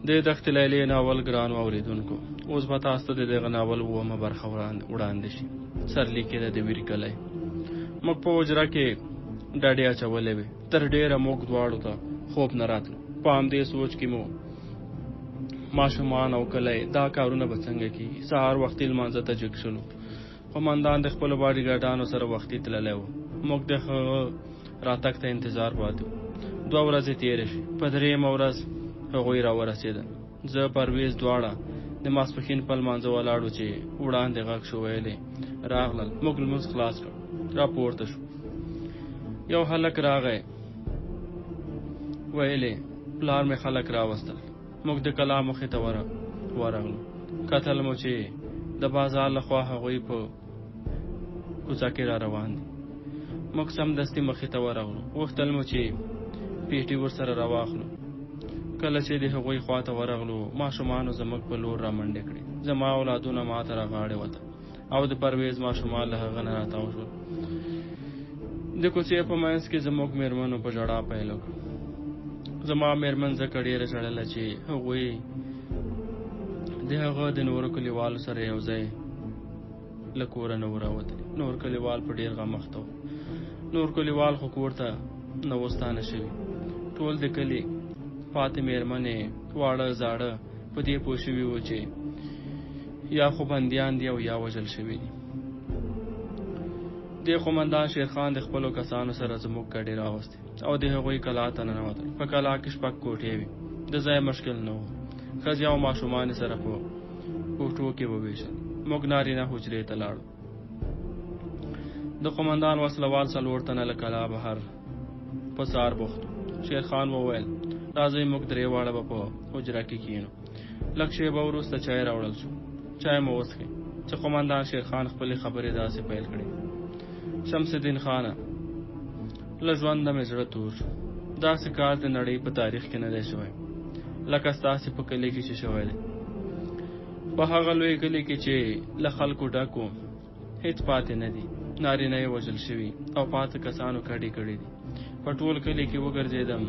د دښتې لیلې ناول ګرانو اوریدونکو، اوس به تاسو ته د دغه ناول اوومه برخه وړاندې شي. سرلیکې ده د ویر کلی. موږ په حجره کې ډډې اچولې وې. تر ډېره موږ دواړو ته خوب نه راتلو. په همدې سوچ کې مو ماشومان او کلی دا کارونه به څنګه کېږي. سهار وختي لمانځه ته جګ شولو. قومندان د خپلو باډي ګارډانو سره وختي تللی و. موږ د هغه راتګ ته انتظار پاتې وو. 2 ورځې تېرې شوې. په 3مه ورځ هغوی را ورسېدل. زه پرویز دواړه د ماسپښین په لمانځه ولاړو چې وړاندې غږ شو ویلې راغلل. موږ لمونځ خلاص کړ. را پورته شو. یو هلک راغی ویلې پلار مې خلک راوستل. موږ د کلا مخې ته ورغلو. کتل مو چې د بازار لخوا هغوی په کوڅه کې را روان دي. موږ سمدستي مخې ته ورغلو. غوښتل مو چې پیټي ورسره راواخلو. کله چې د هغوی خواته ورغلو، ماشومانو زموږ په لور را منډې کړې. زما اولادونه ماته را غاړې وته او د پرویز ماشومان له هغه نه راتاو شول. د کوڅې په منځ کې زموږ میرمنو په ژړا پیل وکړ. زما میرمن ځکه ډېره ژړله چې هغوی د هغه د نورو کلیوالو سره یو ځای له کوره نه وراوتلي. نور کلیوال په ډېر غم اخته وو. نور کلیوال خو کور ته نه و ستانه شوي. ټول د کلي پاتې میرمنې واړه زاړه په دې پوه شوي وو چې یا خو بندیان دي او یا وژل شوي دي. د قومندان شیرخان د خپلو کسانو سره زموږ ګډې راوستې او د هغوی کلا ته ننوتل. په کلا کې 6 کوټې وې. د ځای مشکل نه و. ښځې او ماشومان سره په کوټو کې وویشل. موږ نارینه حجرې ته لاړو. د قومندان وسلوال 4 تنه له کلا بهر په څار بوخت. شیرخان وویل راځئ موږ 3 واړه به په حجره کې کښېنو. لږ شېبه وروسته چای راوړل شو. چای مو وڅښې چې قومندان شیرخان خپلې خبرې داسې پیل کړې: شمس الدین خانه، له ژونده مې زړه تور شو. داسې کار د نړۍ په تاریخ کې نه دی شوی لکه ستاسې په کلي کې چې شوی دی. په هغه لوی کلي کې چې له خلکو ډک و، هېڅ پاتې نه دي. نارینه یې وژل شوي او پاتې کسانو کډې کړي دي. په ټول کلي کې وګرځېدم،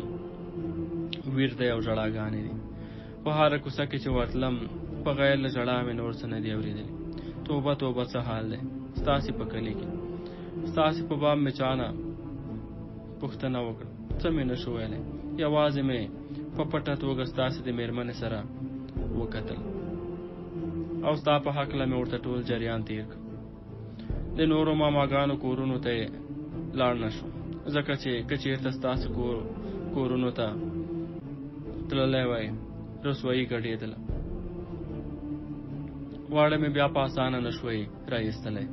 ویر دی او ژړاګانې دي. په هره کوڅه کې چې ورتلم، په غیر له ژړا مې نور څه نه دي اورېدلي. توبه توبه څه حال دی ستاسې په کلي کې. ستاسې په باب مې چا نه پوښتنه وکړه. څه مې نه شو ویلی. یوازې مې په پټه توګه ستاسې د میرمنې سره وکتل او ستا په هکله مې ورته ټول جریان تیر کړ. د نورو ماماګانو کورونو ته یې لاړ نه شو، ځکه چې که چېرته ستاسې کورونو ته تللی وای، رسوایي ګډېدله. واړه مې بیا په اسانه نه شوی رایستلی.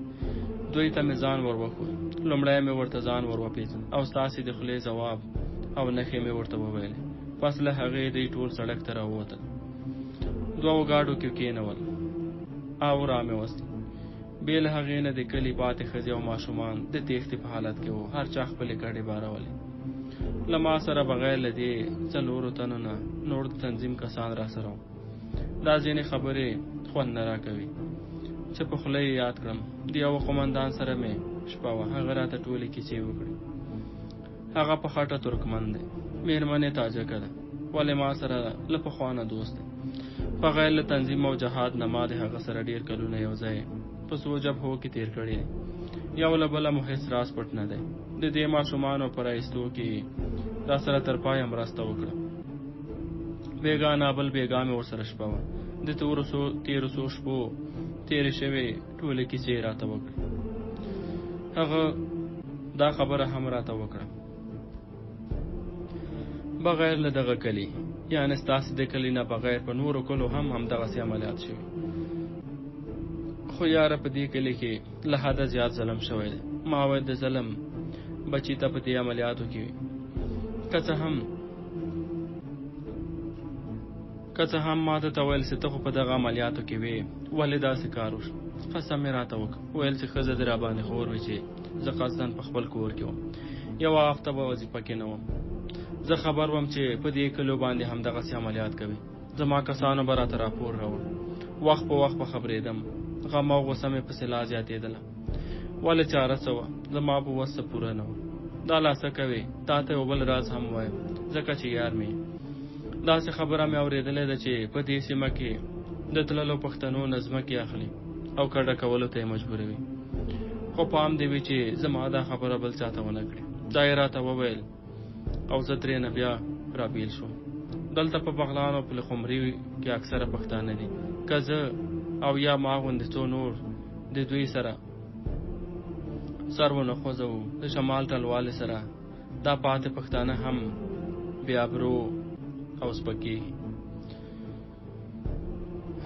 دوی ته مې ځان ور وښود. لومړی مې ورته ځان ور وپېژند او ستاسې د خولې ځواب او نښې مې ورته وویلې. پس له هغې دوی ټول سړک ته راووتل. 2 ګاډو کې کېنول او را مې وستل. بې له هغې نه د کلي پاتې ښځې او ماشومان د تېښتې په حالت کې وو. هر چا خپلې کډې بارولې. له ما سره بغیر له دې 4 تنو نه نور د تنظیم کسان را سره وو. دا ځینې خبرې خوند نه راکوي چې په خوله یې یاد کړم. د یوه قومندان سره مې شپه وه. هغه راته ټولې کیسې وکړې. هغه په خټه ترکمن دی. میرمن یې تاجکه ده، ولې ما سره له پخوا نه دوست دی. په غیر له تنظیم او جهاد نه ما د هغه سره ډېر کلونه یو ځای په څو جبهو کې تېر کړي دي. یو له بله مو هېڅ راز پټ نه دی. د دې ماشومانو په رایستو کې را سره تر پایه مرسته وکړه. بېګا نابل بېګا مې ورسره شپه وه. د تېرو څو شپو تېرې شوې ټولې کیسې یې راته وکړې. هغه دا خبره هم راته وکړه: بغیر له دغه کلي، یعنې ستاسې د کلي نه بغیر په نورو کلو هم همدغسې عملیات شوي. خو یاره په دې کلي کې له حده زیات ظلم شوی دی. ما ویل د ظلم بچی ته په دې عملیاتو کې وي. که څه هم ما ته ویل چې ته خو په دغه عملیاتو کې وې، ولې داسې کار وشو؟ قسم مې راته وکړ. ویل چې ښځه دې راباندې خور وي چې زه قصداً په خپل کور کې وم. 1 هفته به وظیفه کې نه وم. زه خبر وم چې په دې کلو باندې همدغسې عملیات کوي. زما کسانو به راته راپور راوړ. وخت په وخت به خبرېدم. غم او غوسه مې پسې لا زیاتېدله. ولې چاره څه وه؟ زما په وس پوره نه وه. دا لا څه کوې؟ تا ته یو بل راز هم وایم، ځکه چې یار مې داسې خبره مې اورېدلې ده چې په دې سیمه کې د تللو پښتنو نظمکې اخلي او کډه کولو ته یې مجبوروي. خو پام دې وي چې زما دا خبره بل چاته ونه کړي. دا یې راته وویل او زه ترې نه بیا رابیل شوم. دلته په بغلان او پلخمري کې اکثره پښتانه دي. که زه او یا ما غوندې څو نور د دوی سره سر ونه خوځوو، د شمال ټلوالې سره دا پاتې پښتانه هم بې ابرو او سپکېږي.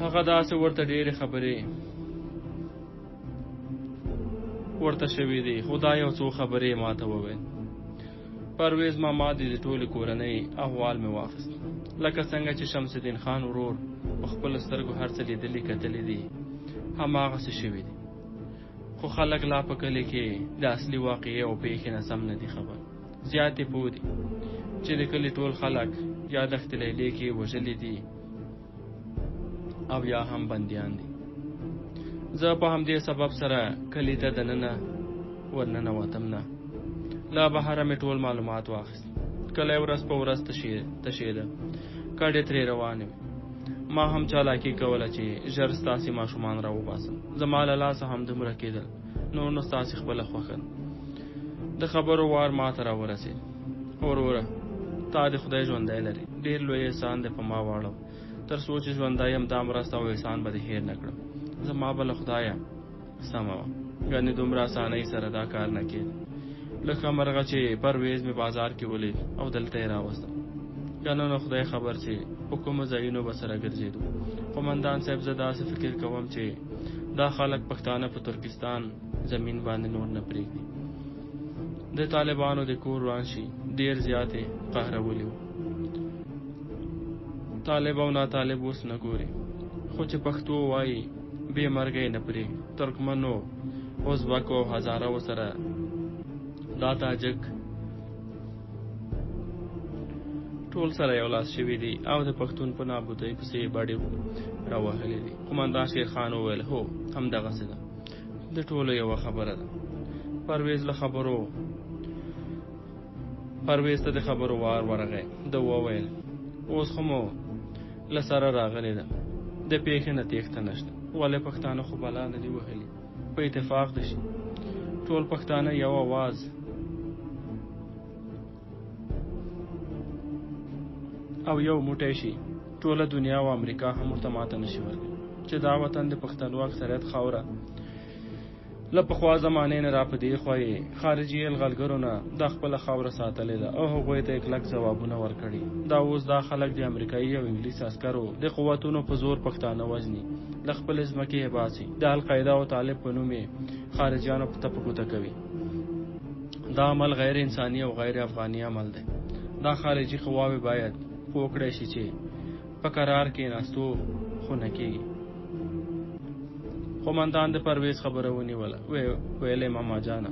هغه داسې ورته ډېرې خبرې ورته شوي دي، خو دا یو څو خبرې ما ته وویل. پرویز ماما د ټولې کورنۍ احوال مې واخیست، لکه څنګه چې شمس الدین خان ورور په خپلو سترګو هر څه لیدلي کتلي دي هماغسې شوي دي. خو خلک لا په کلي کې د اصلي واقعې او پیښې نه سم نه دي خبر. زیات یې پوه دي چې د کلي ټول خلک یا دښتې لیلې کې وژلي دي او یا هم بندیان دي. زه په همدې سبب سره کلي ته دننه ورننوتم نه. لا بهره مې ټول معلومات واخیست. کلی ورځ په ورځ تشېده، کډې ترې روانې وې. ما هم چالاکي کوله چې ژر ستاسې ماشومان را وباسم. زما له لاسه همدومره کېدل، نور نو ستاسې خپله خوښه. د خبرو وار ما ته را ورسېد. وروره تا د خدای ژوندی لري، ډېر لوی احسان دی په ما واړو. تر څو چې ژوندی یم دا مرسته او احسان به دې هېر نه کړم. زما به له خدایه سمه وه، ګنې دومره اسانۍ سره دا کار نه کېده. لکه مرغه چې پرویز مې بازار کې ولید او دلته یې راوستم. ګنې نو خدای خبر چې په کومو ځایونو به سره ګرځېدو. قومندان صاحب زه داسې فکر کوم چې دا خلک پښتانه په ترکستان زمین باندې نور نه پرېږدي. د طالبانو د کور روان شي ډېر زیاتې قهرولي وو. طالب او ناطالب اوس نه ګوري، خو چې پښتو وایي بې مرګه یې نه پرېږدي. ترکمنو، ازبکو او هزارو سره دا تاجک ټول سره یو لاس شوي دي او د پښتون په نابودۍ پسې یې بډې راوهلې دي. قومندان شیرخان وویل هو همدغسې ده، د ټولو یوه خبره ده. پرویز ته د خبرو وار ورغی. ده وویل اوس خو مو له سره راغلې ده، د پیښې نه تېښته نشته. ولې پښتانه خو بلا نه دي وهلي، په اتفاق ده شي ټول پښتانه یو اواز او یو موټی شي، ټوله دنیا او امریکا هم ورته ماته نشي ورکړي چې دا وطن د پښتنو اکثریت خاوره له پخوا زمانې نه را په دې خوا یې خارجي یرغلګرو نه دا خپله خاوره ساتلې ده او هغوی ته یې کلک ځوابونه ورکړي. دا اوس دا خلک د امریکایي او انګلیس عسکرو د قوتونو په زور پښتانه وژني، له خپلې ځمکې یې باسي، د القاعده او طالب په نوم یې خارجیانو په تپه ګوته کوي. دا عمل غیر انساني او غیر افغاني عمل دی. دا خارجي قواوې باید پوه کړی شي چې په قرار کېناستو خو نه کېږي. قومندان د پرویز خبره ونیوله. ویلې ماما جانه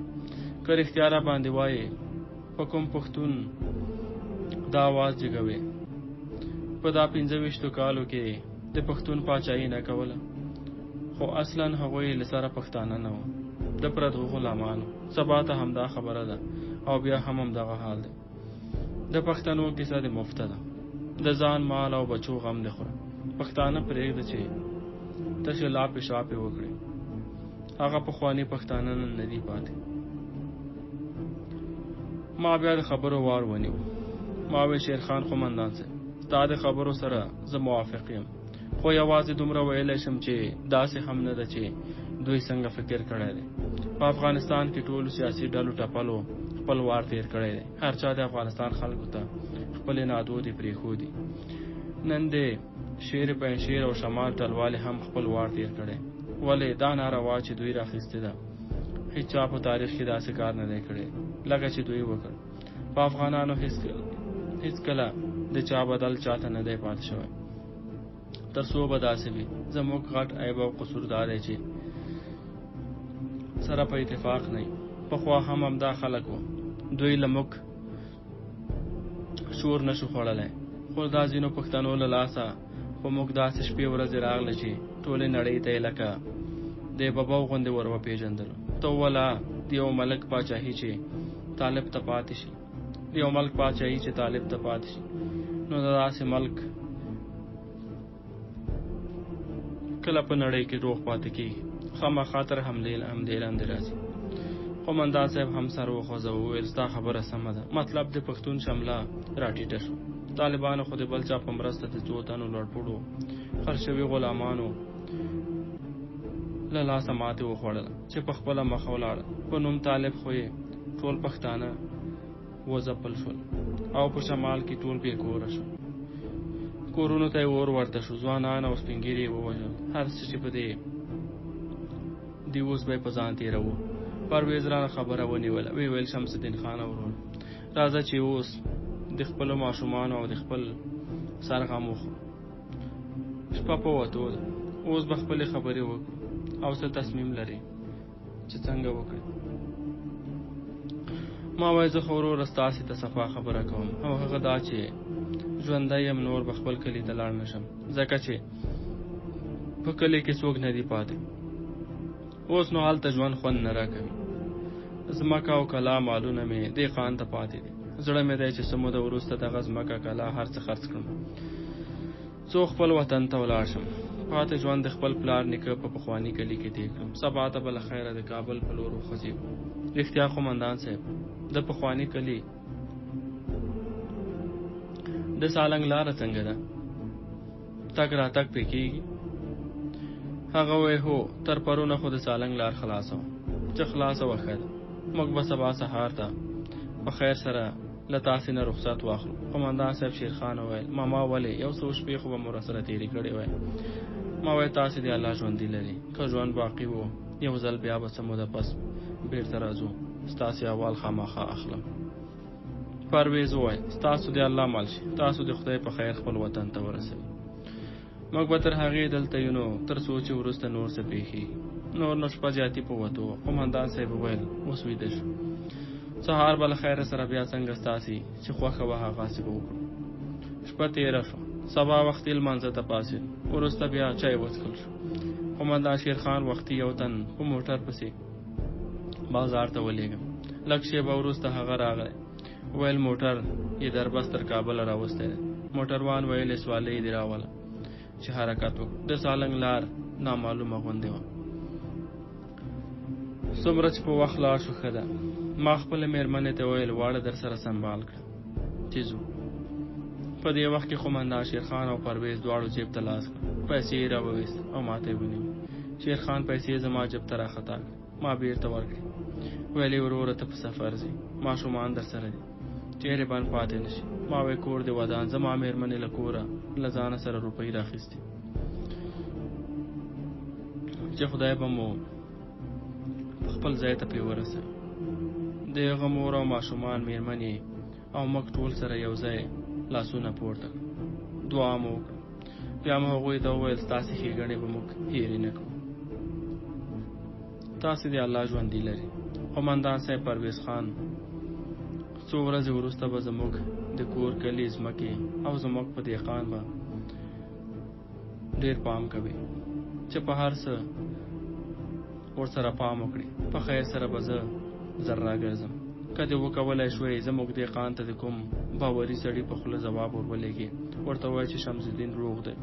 که رښتیا را باندې وایې په کوم پښتون دا آواز جګوي. په دا 25 کالو کې د پښتون پاچاهي نه کوله، خو اصلا هغوی له سره پښتانه نه وو، د پردو غلامانو. سبا ته همدا خبره ده او بیا هم همدغه حال دی. د پښتنو کیسه د مفته ده، د ځان مال او بچو غم دی خوره. پښتانه پرېږده چې تشه لاپې شاپې وکړي. هغه پخواني پښتانه نن نه دي پاتې. ما بیا د خبرو وار ونیو. ما وی شیرخان قومندان صاحب ستا د خبرو سره زه موافق یم، خو یوازې دومره ویلی شم چې داسې هم نه ده چې دوی څنګه فکر کړی دی. په افغانستان کې ټولو سیاسي ډلو ټپلو خپل وار تیر کړی دی. هر چا د افغانستان خلکو ته خپلې نادودې پرېښودي. نن د شیر پنشیر او شمال ټلوالې هم خپل وار تیر کړی. ولې دا ناروا چې دوی راخیستې ده. هیڅ چا په تاریخ کې داسې کار نه دی کړی لکه چې دوی وکړ. په افغانانو هیڅ کله د چا بدل چاته نه دی پاتې شوی. تر څو به داسې وي زموږ غټ عیب او قصور دا دی چې سره په اتفاق نه وي. پخوا هم همدا خلک وو، دوی له موږ شور نشو خوړلی، خو دا ځینو پښتنو له لاسه په موږ داسې شپې ورځې راغله چې ټولې نړۍ ته یې لکه د ببو غوندې ور وپېژندلو. ته ووله د یو ملک پاچاهي چې طالب ته پاتې شي، د یو ملک پاچاهي چې طالب ته پاتې شي. نو داسې ملک کله په نړۍ کې روغ پاتې کېږي. خامخا تر همدې لاندې راځي. قومندان صاحب هم سر وخوځوه، وویل ستا خبره سمه ده. مطلب د پښتون شمله راټیټه شو. طالبانو خو د بل چا په مرسته د 2 تنو لوړپوړو خرڅ شوي غلامانو له لاسه ماتې وخوړله چې په خپله مخه ولاړه. په نوم طالب خو یې ټول پښتانه وځپل شول او په شمال کې ټول بې کوره شو. کورونو ته یې اور ورته شو. ځوانان او سپین ږیري یې ووژل. هر څه چې په دې اوس به یې په ځان تېروه. پرویز رانه خبره ونیوله. ویل شمس الدین خان ورور راځه چې اوس د خپلو ماشومانو او د خپل سر غم وخورو. شپه په وتو ده. اوس به خپلې خبرې وکړو او څه تصمیم لري چې څنګه وکړي. ما وایي زه خو وروره ستاسې ته صفا خبره کوم، او هغه دا چې ژوندی یم نور به خپل کلي ته لاړ نه شم، ځکه چې په کلي کې څوک نه دي پاتې. اوس نو هلته ژوند خوند نه راکوي. ځمکه او کلا مالونه مې دې خان ته پاتې دي. زړه مې دی چې څه موده وروسته دغه ځمکه کلا هر څه خرڅ کړم، څو خپل وطن ته ولاړ شم. پاتې ژوند د خپل پلار نیکه په پخواني کلي کې تېر کړم. سبا ته به له خیره د کابل په لور وخوځېږو. رښتیا قومندان صاحب، د پخواني کلي د سالنګ لاره څنګه ده؟ تګ راتګ پرې کېږي؟ هغه وی هو، تر پرونه خو د سالنګ لار خلاصه وه، چې خلاصه وه ښه ده. موږ به سبا سهار ته په خیر سره له تاسې نه رخصت واخلو. قومندان صاحب شیرخان وویل ماما ولې، یو څو شپې خو به مو راسره تېرې کړې وای. ما وایي تاسې دې الله ژوندي لري، که ژوند باقي و یو ځل بیا به څه موده پس بېرته راځو، ستاسې احوال خامخا اخلم. پرویز وویل ستاسو دې الله مل شي، تاسو د خدای په خیر خپل وطن ته ورسوي. موږ به تر هغې دلته یو نو تر څو چې وروسته نور څه پېښېږي. نور نو شپه زیاتي په وتو. قومندان صاحب وویل اوس ویده شو. سهار به له خیره سره بیا څنګه ستاسې چې خوښه وه هغسې به وکړو. شپه تېره شوه. سبا وختي لمانځه ته پاڅېد. وروسته بیا چای وڅښل شو. قومندان شیرخان وختي یو تن په موټر پسې بازار ته ولېږم. لږ شېبه وروسته هغه راغی. ویل موټر یې دربس تر کابله راوستی دی. موټروان ویل سوالۍ دې راوله چې حرکت وکړو. د سالنګ لار نامعلومه غوندې وه. څومره چې په وخت لاړ شو ښه ده. ما خپله مېرمنې ته ویل واړه در سره سنبال کړه چې ځو. په دې وخت کې قومندان شیرخان او پرویز دواړو جیب ته لاس کړ. پیسې یې راوویست او ما ته یې ونیو. شیرخان پیسې زما جیب ته راخطا کړې. ما بېرته ورکړې. ویلې وروره ته په سفر ځې، ماشومان در سره دي، چېرې بند پاتې نه شي. ما وایي کور دې ودان. زما مېرمنې له کوره له ځانه سره روپۍ راخیستې چې خدای به مو خپل ځای ته پرې ورسوي. د هغه مور او ماشومان، مېرمنې او موږ ټول سره یو ځای لاسونه پورته کړ. دعا مو وکړه. بیا مو هغوی ته وویل ستاسې ښېګڼې به موږ هېرې نه کړو. تاسې دې الله ژوندي لري. قومندان صاحب پرویز خان څو ورځې وروسته به زموږ د کور کلي ځمکې او زموږ په دهقان به ډېر پام کوي چې په هر څه ورسره پام وکړي. په خیر سره به زه زر راګرځم. که دې وکولی شوی زموږ دهقان ته د کوم باوري سړي په خوله ځواب ورولېږي، ورته وایي چې شمس الدین روغ دی.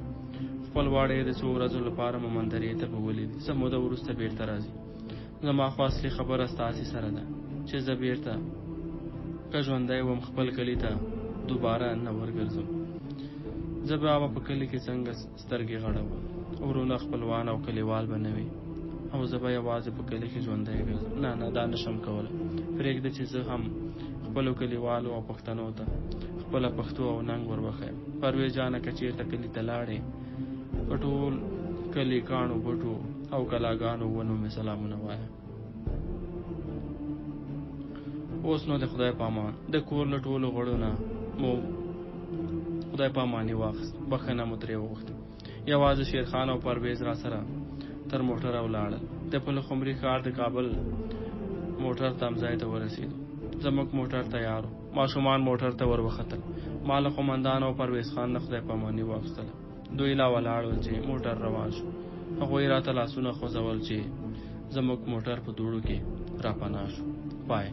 خپل واړه یې د څو ورځو لپاره ممندرې ته به ولیدي. څه موده وروسته بېرته راځي. زما خو اصلي خبره ستاسې سره ده چې زه بېرته که ژوندی وم خپل کلي ته دوباره نه ورګرځم. زه به په کلي کې څنګه سترګې غړوم، ورونه خپلوان او کلیوال به نه وي، او زه به یوازې په کلي کې ژوندی ګرځم. نه دا نشم کولی. پرېږده چې زه هم خپلو کلیوالو او پښتنو ته خپله پښتو او ننګ ور وښیم. پرویز جانه که چېرته کلي ته لاړې، په ټول کلي کاڼو بوټو او کلاګانو ونو مې سلامونه وایه. اوس نو د خدای پامان د کور له ټولو غړو نه مو خدای پاماني واخیست. بښنه مو ترې وغوښته. یوازې شیرخان او پرویز را سره تر موټره ولاړل. د پلخمري ښار د کابل موټر تمځای ته ورسېدو. زموږ موټر تیار و. ماشومان موټر ته ور وختل. ما له قومندان او پرویز خان نه خدای پاماني واخیستله. دوی لا ولاړ ول چې موټر روان شو. هغوی راته لاسونه خوځول چې زموږ موټر په دوړو کې را پناه شو. پای.